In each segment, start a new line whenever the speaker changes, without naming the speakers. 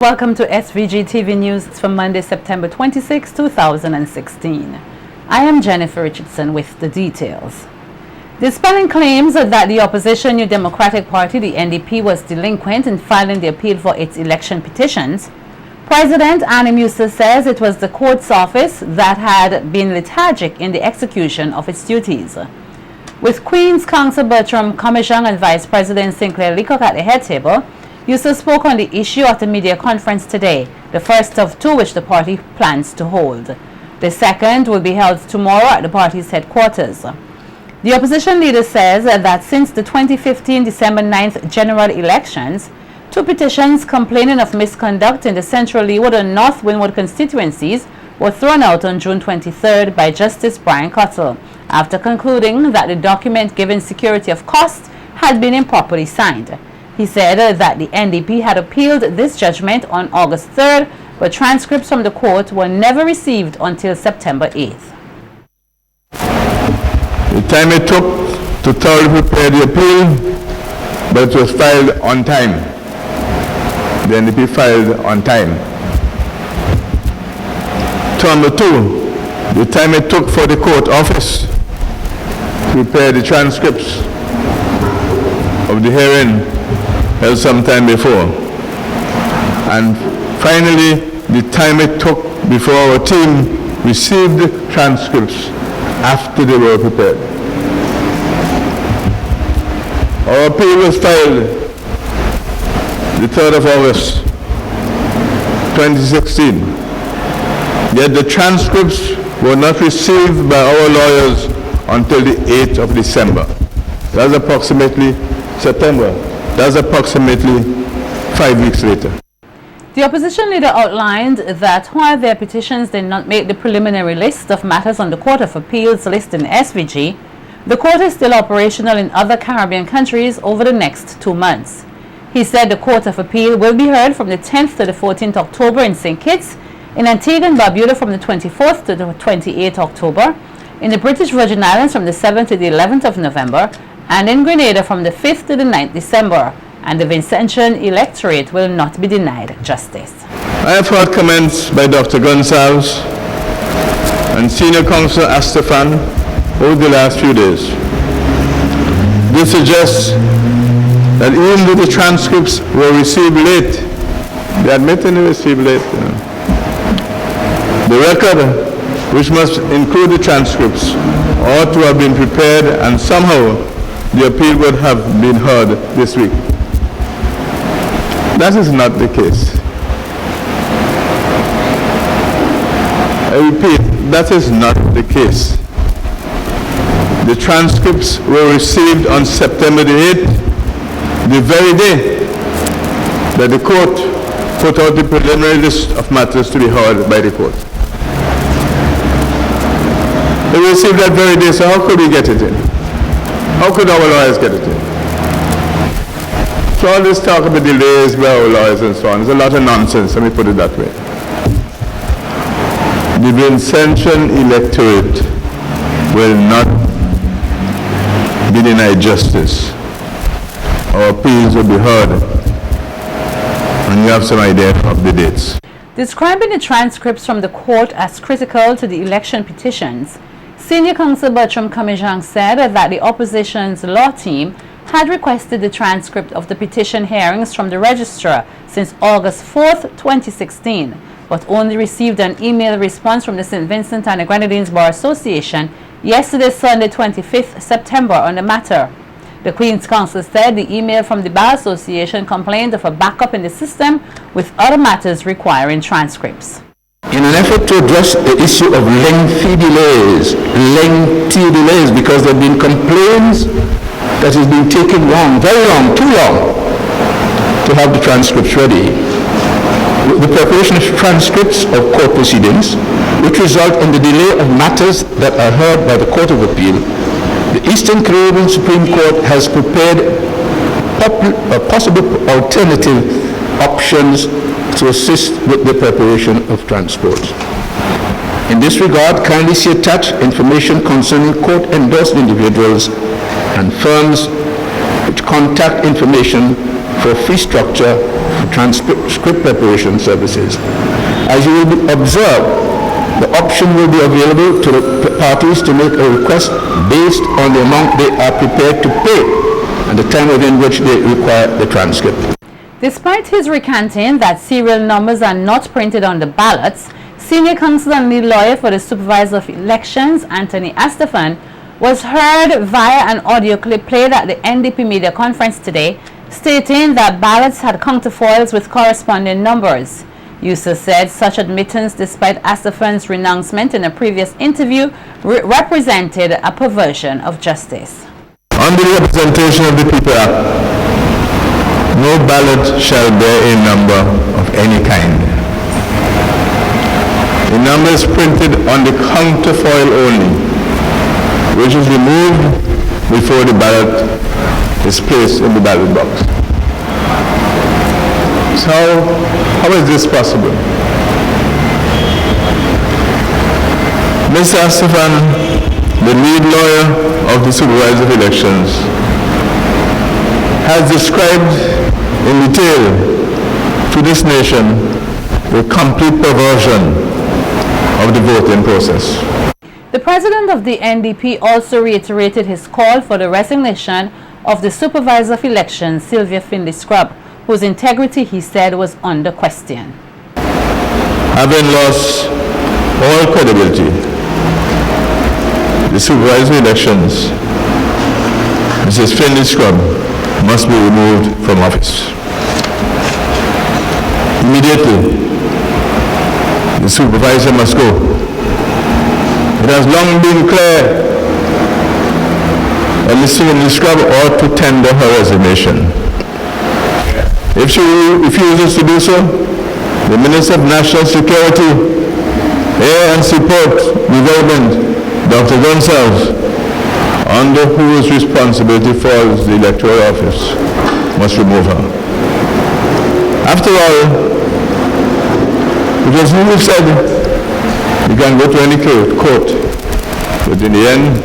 Welcome to SVG-TV News for Monday, September 26, 2016. I am Jennifer Richardson with the details. Dispelling claims that the opposition New Democratic Party, the NDP, was delinquent in filing the appeal for its election petitions, President Annie Musa says it was the court's office that had been lethargic in the execution of its duties. With Queen's Counsel Bertram Comishang and Vice President Sinclair Leacock at the head table, Musa spoke on the issue at a media conference today, the first of two which the party plans to hold. The second will be held tomorrow at the party's headquarters. The opposition leader says that since the 2015 December 9th general elections, two petitions complaining of misconduct in the Central Leeward and North Windward constituencies were thrown out on June 23rd by Justice Brian Cottle, after concluding that the document giving security of cost had been improperly signed. He said that the NDP had appealed this judgment on August 3rd, but transcripts from the court were never received until September 8th.
The time it took to thoroughly prepare the appeal, but it was filed on time. The NDP filed on time. Number two, the time it took for the court office to prepare the transcripts of the hearing held some time before. And finally, the time it took before our team received the transcripts after they were prepared. Our appeal was filed the 3rd of August, 2016. Yet the transcripts were not received by our lawyers until the 8th of December. That's approximately September. That's approximately 5 weeks later.
The opposition leader outlined that while their petitions did not make the preliminary list of matters on the Court of Appeals list in SVG, the court is still operational in other Caribbean countries over the next 2 months. He said the Court of Appeal will be heard from the 10th to the 14th October in St. Kitts, in Antigua and Barbuda from the 24th to the 28th October, in the British Virgin Islands from the 7th to the 11th of November, and in Grenada from the 5th to the 9th December, and the Vincentian electorate will not be denied justice.
I have heard comments by Dr. Gonsalves and Senior Counsel Astafan over the last few days. This suggests that even though the transcripts were received late, they admit they were received late. The record, which must include the transcripts, ought to have been prepared, and somehow the appeal would have been heard this week. That is not the case. I repeat, that is not the case. The transcripts were received on September the 8th, the very day that the court put out the preliminary list of matters to be heard by the court. They were received that very day, so how could we get it in? How could our lawyers get it in? So all this talk about delays by our lawyers and so on is a lot of nonsense, let me put it that way. The Vincentian electorate will not be denied justice. Our appeals will be heard, and you have some idea of the dates.
Describing the transcripts from the court as critical to the election petitions, Senior Counsel Bertram Comishang said that the opposition's law team had requested the transcript of the petition hearings from the registrar since August 4th, 2016, but only received an email response from the St. Vincent and the Grenadines Bar Association yesterday, Sunday, 25th September, on the matter. The Queen's Counsel said the email from the Bar Association complained of a backup in the system with other matters requiring transcripts.
In an effort to address the issue of lengthy delays, because there have been complaints that has been taking long, very long, too long, to have the transcripts ready. The preparation of transcripts of court proceedings, which result in the delay of matters that are heard by the Court of Appeal, the Eastern Caribbean Supreme Court has prepared possible alternative options to assist with the preparation of transports. In this regard, kindly see attached information concerning court-endorsed individuals and firms which contact information for fee structure transcript preparation services. As you will observe, the option will be available to the parties to make a request based on the amount they are prepared to pay and the time within which they require the transcript.
Despite his recanting that serial numbers are not printed on the ballots, Senior Counsel and Lead Lawyer for the Supervisor of Elections, Anthony Astafan, was heard via an audio clip played at the NDP media conference today, stating that ballots had counterfoils with corresponding numbers. User said such admittance, despite Astafan's renouncement in a previous interview, represented a perversion of justice.
Under the Representation of the People Act, no ballot shall bear a number of any kind. The number is printed on the counterfoil only, which is removed before the ballot is placed in the ballot box. So how is this possible? Mr. Astafan, the lead lawyer of the Supervisor of Elections, has described in detail to this nation the complete perversion of the voting process.
The president of the NDP also reiterated his call for the resignation of the Supervisor of Elections, Sylvia Finley Scrub, whose integrity, he said, was under question.
Having lost all credibility, the Supervisor of Elections, Mrs. Finley Scrub, must be removed from office. Immediately, the supervisor must go. It has long been clear that Ms. Finley Scrub ought to tender her resignation. If she refuses to do so, the Minister of National Security, Air and Support Development, Dr. Gonsalves, under whose responsibility falls the electoral office, must remove her. After all, it was who said you can go to any court, but in the end,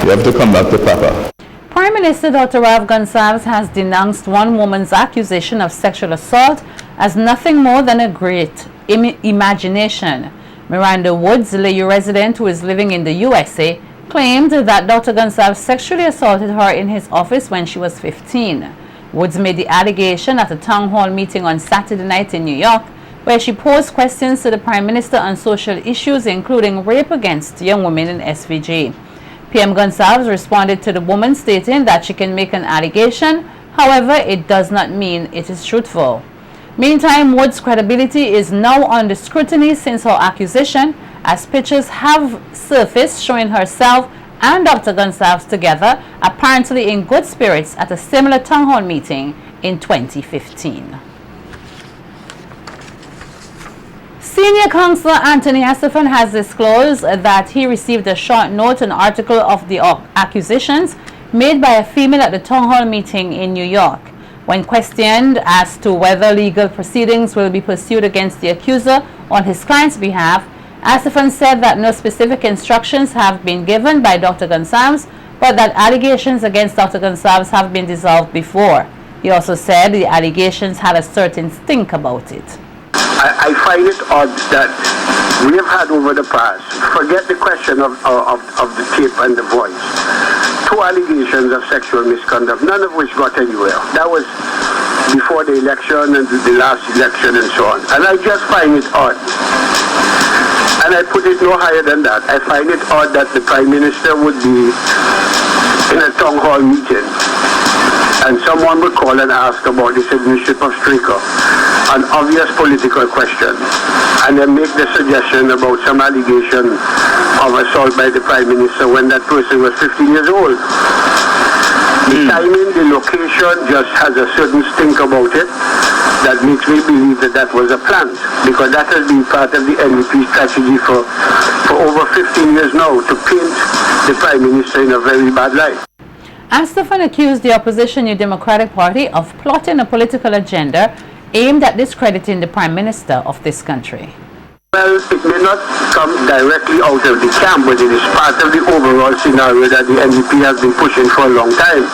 you have to come back to Papa.
Prime Minister Dr. Rav Gonsalves has denounced one woman's accusation of sexual assault as nothing more than a great imagination. Miranda Woods, the LAU resident who is living in the USA, claimed that Dr. Gonsalves sexually assaulted her in his office when she was 15. Woods made the allegation at a town hall meeting on Saturday night in New York, where she posed questions to the Prime Minister on social issues, including rape against young women in SVG. PM Gonsalves responded to the woman, stating that she can make an allegation, however, it does not mean it is truthful. Meantime, Woods' credibility is now under scrutiny since her accusation, as pictures have surfaced showing herself and Dr. Gonsalves together, apparently in good spirits, at a similar town hall meeting in 2015. Senior Counsel Anthony Astafan has disclosed that he received a short note, an article of the accusations made by a female at the town hall meeting in New York. When questioned as to whether legal proceedings will be pursued against the accuser on his client's behalf, Astafan said that no specific instructions have been given by Dr. Gonsalves, but that allegations against Dr. Gonsalves have been dissolved before. He also said the allegations had a certain stink about it.
I find it odd that we have had over the past, forget the question of the tape and the voice, 2 allegations of sexual misconduct, none of which got anywhere. That was before the election and the last election and so on. And I just find it odd. And I put it no higher than that. I find it odd that the Prime Minister would be in a town hall meeting and someone would call and ask about the citizenship of Straker, an obvious political question, and then make the suggestion about some allegation of assault by the Prime Minister when that person was 15 years old. The timing, the location just has a certain stink about it that makes me believe that that was a plan, because that has been part of the NDP strategy for over 15 years now, to paint the Prime Minister in a very bad light.
Astafan accused the opposition New Democratic Party of plotting a political agenda aimed at discrediting the Prime Minister of this country.
Well, it may not come directly out of the camp, but it is part of the overall scenario that the NDP has been pushing for a long time.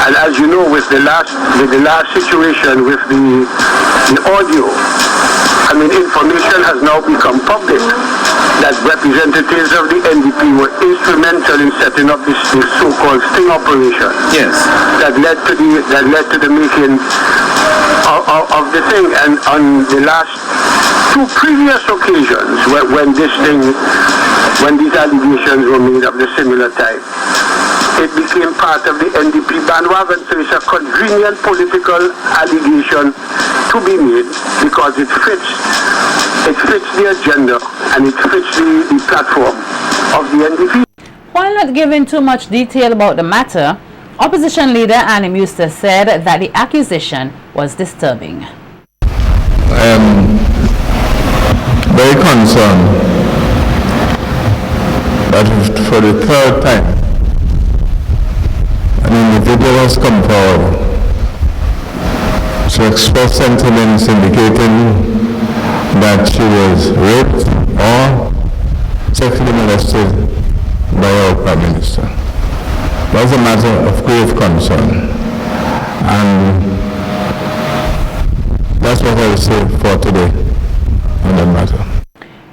And as you know, with the last situation with the and audio. I mean, information has now become public that representatives of the NDP were instrumental in setting up this so-called sting operation.
Yes.
That led to the making of the thing. And on the last two previous occasions when these allegations were made of the similar type, it became part of the NDP bandwagon. So it's a convenient political allegation to be made because it fits the agenda and it fits the platform of the NDP.
While not giving too much detail about the matter, opposition leader Annie Muster said that the accusation was disturbing.
I am very concerned that for the third time an individual has come forward to express sentiments indicating that she was raped or sexually molested by our Prime Minister. That's a matter of grave concern, and that's what I will say for today on that matter.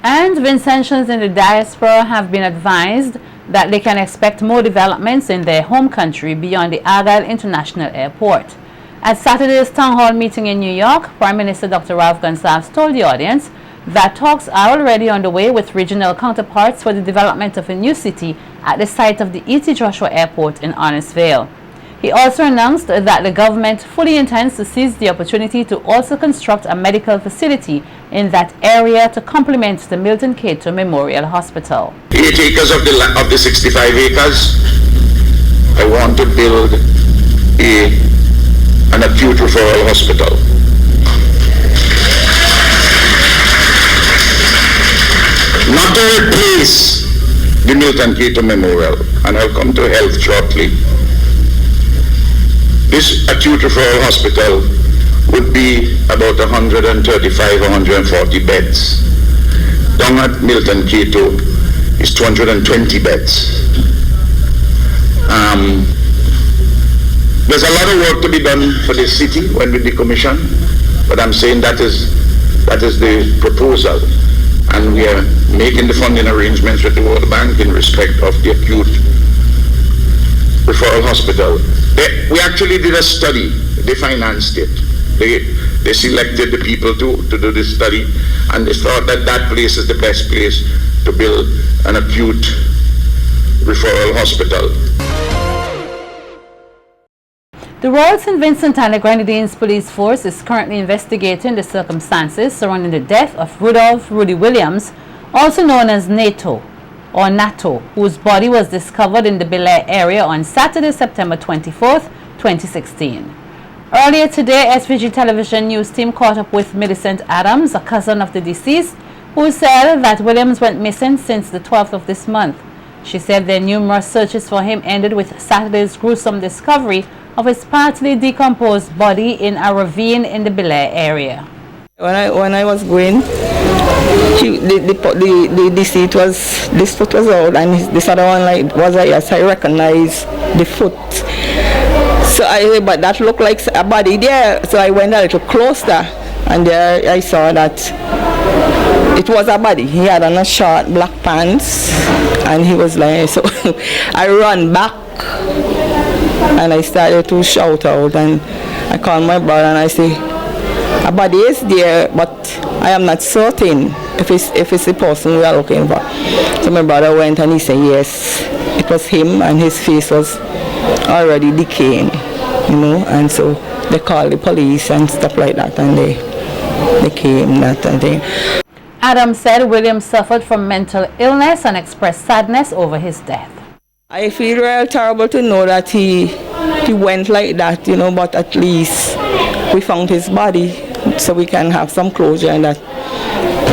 And Vincentians in the diaspora have been advised that they can expect more developments in their home country beyond the Argyle International Airport. At Saturday's town hall meeting in New York, Prime Minister Dr. Ralph Gonsalves told the audience that talks are already underway with regional counterparts for the development of a new city at the site of the E.T. Joshua Airport in Honest-Vale. He also announced that the government fully intends to seize the opportunity to also construct a medical facility in that area to complement the Milton Cato Memorial Hospital.
8 acres of the 65 acres, I want to build an acute referral hospital. Not to replace the Milton Cato Memorial, and I'll come to health shortly. This acute referral hospital would be about 135, 140 beds. Down at Milton Cato is 220 beds. There's a lot of work to be done for the city when we decommission, but I'm saying that is the proposal, and we are making the funding arrangements with the World Bank in respect of the acute referral hospital. We actually did a study. They financed it. They selected the people to do this study, and they thought that that place is the best place to build an acute referral hospital.
The Royal St. Vincent and the Grenadines Police Force is currently investigating the circumstances surrounding the death of Rudolph Rudy Williams, also known as NATO, whose body was discovered in the Bel-Air area on Saturday, September 24th, 2016. Earlier today, SVG television news team caught up with Millicent Adams, a cousin of the deceased, who said that Williams went missing since the 12th of this month. She said their numerous searches for him ended with Saturday's gruesome discovery of his partly decomposed body in a ravine in the Bel-Air area.
When I was going, the deceased was, this foot was out, and this other one was a yes. I recognized the foot. So but that looked like a body there. So I went a little closer, and there I saw that it was a body. He had on a short black pants, and he was like, so I ran back, and I started to shout out, and I called my brother, and I say, a body is there, but I am not certain if it's the person we are looking for. So my brother went and he said yes, it was him, and his face was already decaying, and so they called the police and stuff like that, and they came that day.
Adams said Williams suffered from mental illness and expressed sadness over his death.
I feel real terrible to know that he went like that, but at least we found his body, so we can have some closure and that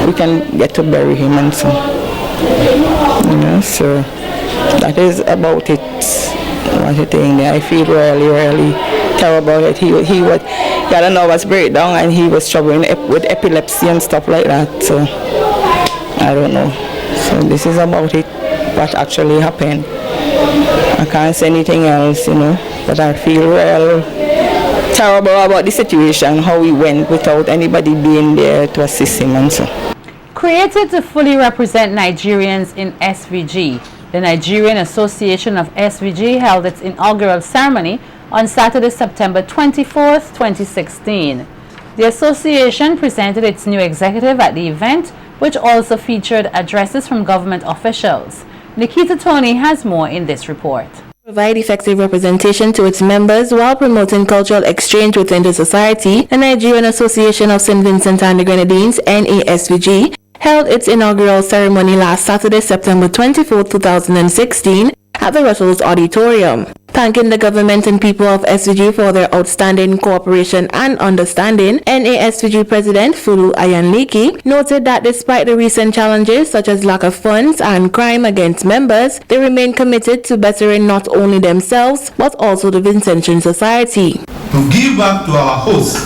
we can get to bury him and so. So that is about it. What you think there. I feel really, really terrible about it. He had a nervous breakdown, and he was struggling with epilepsy and stuff like that. So I don't know. So this is about it, what actually happened. I can't say anything else, but I feel real terrible about the situation, how he went without anybody being there to assist him and so.
Created to fully represent Nigerians in SVG, the Nigerian Association of SVG held its inaugural ceremony on Saturday, September 24th, 2016. The association presented its new executive at the event, which also featured addresses from government officials. Nikita Tony has more in this report.
Provide effective representation to its members while promoting cultural exchange within the society, the Nigerian Association of St. Vincent and the Grenadines, NASVG, held its inaugural ceremony last Saturday, September 24, 2016, at the Russell's Auditorium. Thanking the government and people of SVG for their outstanding cooperation and understanding, NASVG President Fulu Ayanliki noted that despite the recent challenges such as lack of funds and crime against members, they remain committed to bettering not only themselves but also the Vincentian society.
To give back to our hosts,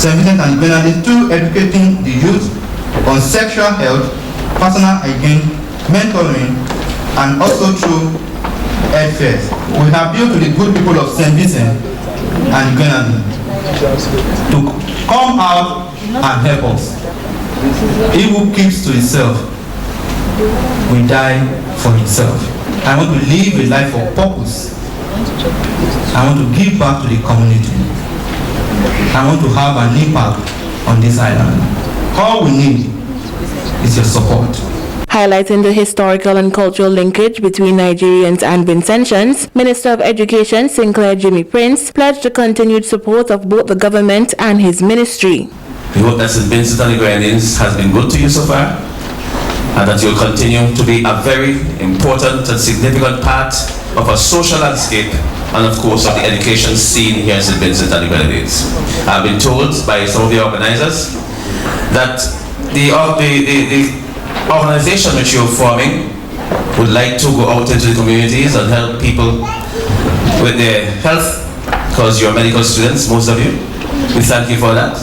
St. Vincent and Grenadines, through educating the youth on sexual health, personal hygiene, mentoring, and also through health fairs. We have built to the good people of St. Vincent and Grenadines to come out and help us. He who keeps to himself will die for himself. I want to live a life of purpose. I want to give back to the community. I want to have an impact on this island. All we need is your support.
Highlighting the historical and cultural linkage between Nigerians and Vincentians, Minister of Education Sinclair Jimmy Prince pledged the continued support of both the government and his ministry.
We hope that St. Vincent and the Grenadines has been good to you so far, and that you'll continue to be a very important and significant part of our social landscape and of course of the education scene here in St. Vincent and the Grenadines. I've been told by some of the organizers that the organization which you're forming would like to go out into the communities and help people with their health, because you're medical students, most of you. We thank you for that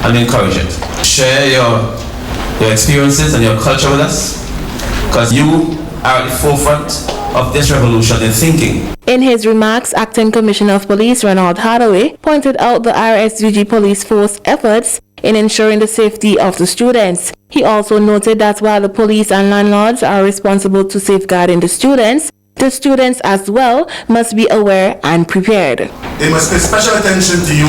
and encourage it. Share your experiences and your culture with us, because you are at the forefront of this revolution in thinking.
In his remarks, Acting Commissioner of Police Ronald Hathaway pointed out the RSVG police force efforts in ensuring the safety of the students. He also noted that while the police and landlords are responsible to safeguarding the students as well must be aware and prepared.
They must pay special attention to you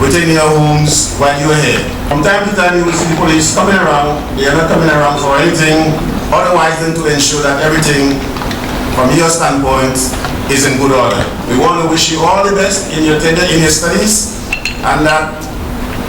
within your homes while you are here. From time to time you will see the police coming around. They are not coming around for anything otherwise than to ensure that everything from your standpoint is in good order. We want to wish you all the best in your studies, and that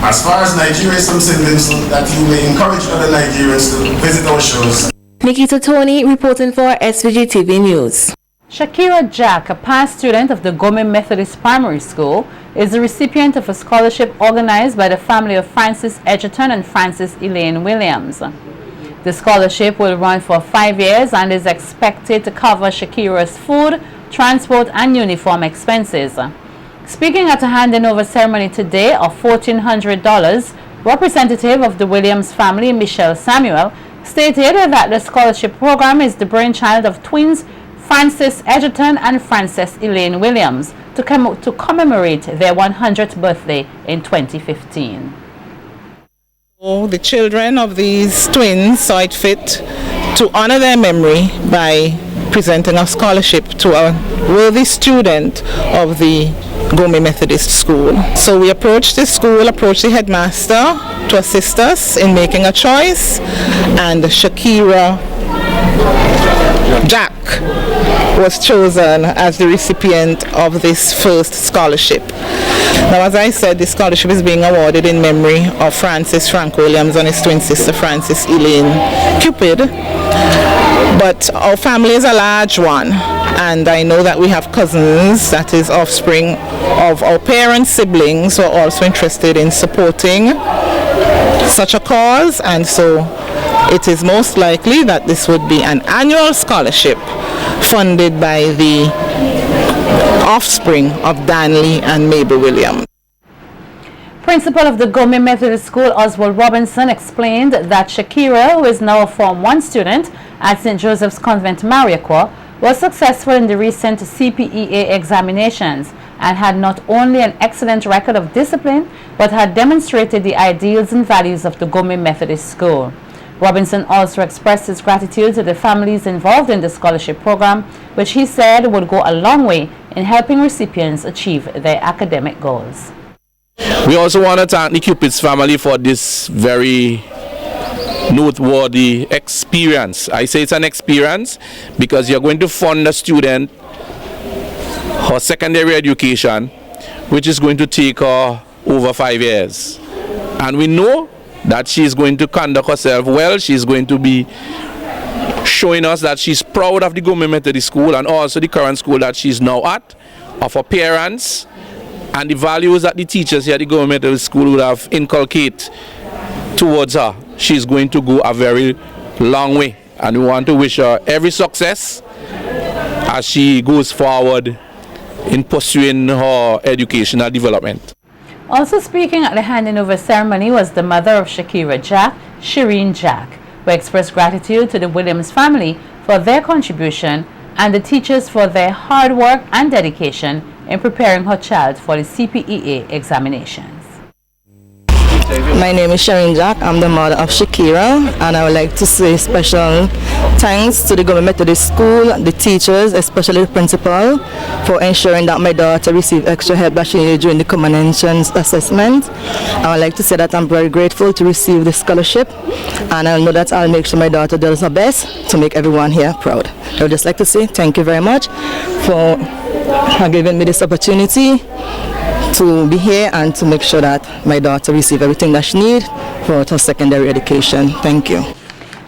as far as Nigeria is concerned, that you may encourage other Nigerians to visit our shows.
Nikita Tony reporting for SVG-TV News.
Shakira Jack, a past student of the Gome Methodist Primary School, is the recipient of a scholarship organized by the family of Francis Edgerton and Francis Elaine Williams. The scholarship will run for 5 years and is expected to cover Shakira's food, transport, and uniform expenses. Speaking at a handing over ceremony today of $1,400, representative of the Williams family, Michelle Samuel, stated that the scholarship program is the brainchild of twins Francis Edgerton and Frances Elaine Williams to commemorate their 100th birthday in 2015.
The children of these twins saw it fit to honor their memory by presenting a scholarship to a worthy student of the Gome Methodist School. So we approached the school, approached the headmaster to assist us in making a choice, and Shakira Jack was chosen as the recipient of this first scholarship. Now, as I said, the scholarship is being awarded in memory of Francis Frank Williams and his twin sister Frances Elaine Cupid. But our family is a large one, and I know that we have cousins, that is offspring of our parents' siblings, who are also interested in supporting such a cause, and so it is most likely that this would be an annual scholarship funded by the offspring of Danley and Mabel Williams.
Principal of the Gome Methodist School, Oswald Robinson, explained that Shakira, who is now a Form 1 student at St. Joseph's Convent, Mariaqua, was successful in the recent CPEA examinations and had not only an excellent record of discipline, but had demonstrated the ideals and values of the Gome Methodist School. Robinson also expressed his gratitude to the families involved in the scholarship program, which he said would go a long way in helping recipients achieve their academic goals.
We also want to thank the Cupid's family for this very noteworthy experience. I say it's an experience because you're going to fund a student her secondary education, which is going to take her over 5 years. And we know that she's going to conduct herself well. She's going to be showing us that she's proud of the Gome Methodist School and also the current school that she's now at, of her parents, and the values that the teachers here at the Gome Methodist School would have inculcated towards her. She's going to go a very long way, and we want to wish her every success as she goes forward in pursuing her educational development.
Also speaking at the handing over ceremony was the mother of Shakira Jack, Shireen Jack, who expressed gratitude to the Williams family for their contribution and the teachers for their hard work and dedication in preparing her child for the CPEA examinations.
My name is Shireen Jack. I'm the mother of Shakira, and I would like to say special thanks to the Gome Methodist School, the teachers, especially the principal, for ensuring that my daughter received extra help that she needed during the common entrance assessment. I would like to say that I'm very grateful to receive the scholarship, and I know that I'll make sure my daughter does her best to make everyone here proud. I would just like to say thank you very much for giving me this opportunity to be here and to make sure that my daughter receives everything that she needs for her secondary education. Thank you.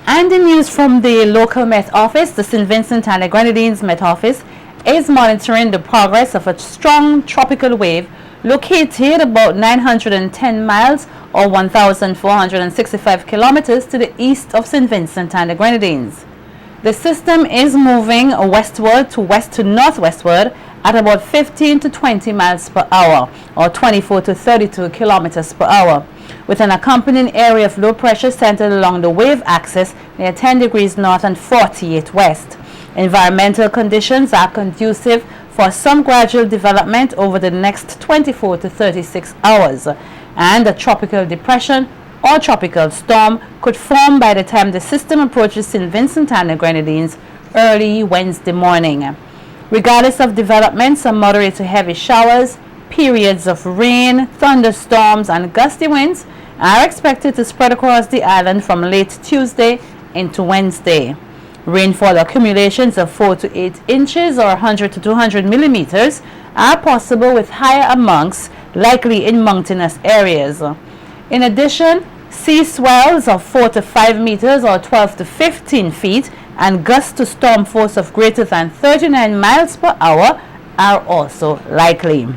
And in news from the local Met Office, the St. Vincent and the Grenadines Met Office is monitoring the progress of a strong tropical wave located about 910 miles or 1,465 kilometers to the east of St. Vincent and the Grenadines. The system is moving westward to west to northwestward at about 15 to 20 miles per hour or 24 to 32 kilometers per hour, with an accompanying area of low pressure centered along the wave axis near 10 degrees north and 48 west. Environmental conditions are conducive for some gradual development over the next 24 to 36 hours, and a tropical depression or tropical storm could form by the time the system approaches St. Vincent and the Grenadines early Wednesday morning. Regardless of development, some moderate to heavy showers, periods of rain, thunderstorms, and gusty winds are expected to spread across the island from late Tuesday into Wednesday. Rainfall accumulations of 4 to 8 inches or 100 to 200 millimeters are possible, with higher amounts likely in mountainous areas. In addition, sea swells of 4 to 5 meters or 12 to 15 feet and gusts to storm force of greater than 39 miles per hour are also likely.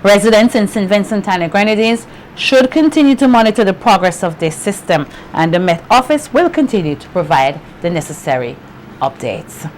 Residents in St. Vincent and the Grenadines should continue to monitor the progress of this system, and the Met Office will continue to provide the necessary updates.